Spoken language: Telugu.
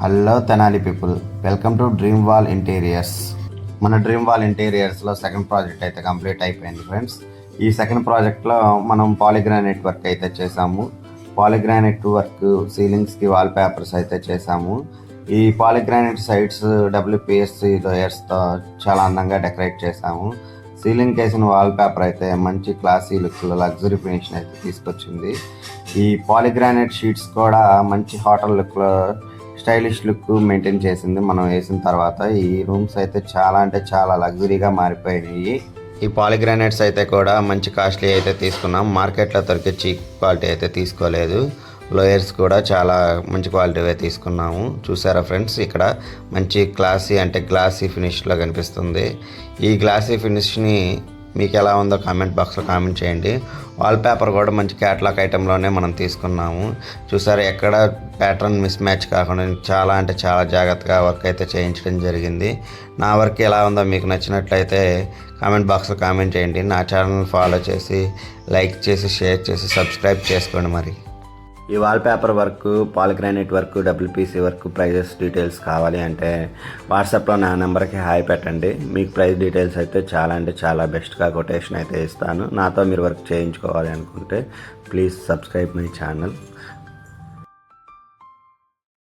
Hello Tenali people, welcome to dream wall interiors. మన డ్రీమ్ వాల్ ఇంటీరియర్స్లో సెకండ్ ప్రాజెక్ట్ అయితే కంప్లీట్ అయిపోయింది ఫ్రెండ్స్. ఈ సెకండ్ ప్రాజెక్ట్లో మనం పాలిగ్రానైట్ వర్క్ అయితే చేసాము. పాలిగ్రానైట్ వర్క్ సీలింగ్స్కి వాల్ పేపర్స్ అయితే చేసాము. ఈ పాలిగ్రానైట్ సైడ్స్ డబ్ల్యూపిఎస్సి లేయర్స్తో చాలా అందంగా డెకరేట్ చేసాము. సీలింగ్ వేసిన వాల్ పేపర్ అయితే మంచి క్లాసీ లుక్లో లగ్జరీ ఫినిష్ అయితే తీసుకొచ్చింది. ఈ పాలిగ్రానైట్ షీట్స్ కూడా మంచి హోటల్ లుక్లో స్టైలిష్ లుక్ మెయింటైన్ చేసింది. మనం వేసిన తర్వాత ఈ రూమ్స్ అయితే చాలా అంటే చాలా లగ్జరీగా మారిపోయినాయి. ఈ పాలిగ్రానైట్స్ అయితే కూడా మంచి కాస్ట్లీ అయితే తీసుకున్నాం. మార్కెట్లో దొరికే చీప్ క్వాలిటీ అయితే తీసుకోలేదు. లోయర్స్ కూడా చాలా మంచి క్వాలిటీవే తీసుకున్నాము. చూసారా ఫ్రెండ్స్, ఇక్కడ మంచి క్లాసీ అంటే గ్లాసీ ఫినిష్లో కనిపిస్తుంది. ఈ గ్లాసీ ఫినిష్ని మీకు ఎలా ఉందో కామెంట్ బాక్స్లో కామెంట్ చేయండి. వాల్ పేపర్ కూడా మంచి క్యాటలాగ్ ఐటెంలోనే మనం తీసుకున్నాము. చూసారా, ఎక్కడ ప్యాటర్న్ మిస్ మ్యాచ్ కాకుండా చాలా అంటే చాలా జాగ్రత్తగా వర్క్ అయితే చేయించడం జరిగింది. నా వర్క్ ఎలా ఉందో మీకు నచ్చినట్లయితే కామెంట్ బాక్స్లో కామెంట్ చేయండి. నా ఛానల్ ఫాలో చేసి లైక్ చేసి షేర్ చేసి సబ్స్క్రైబ్ చేసుకోండి. మరి ఈ wallpaper work, polygranite work, WPC work prices details కావాలి అంటే వాట్సాప్లో నా నెంబర్కి హాయ్ పెట్టండి. మీకు ప్రైస్ డీటెయిల్స్ అయితే చాలా అంటే చాలా బెస్ట్గా కొటేషన్ అయితే ఇస్తాను. నాతో మీరు వర్క్ చేయించుకోవాలి అనుకుంటే ప్లీజ్ సబ్స్క్రైబ్ మై ఛానల్.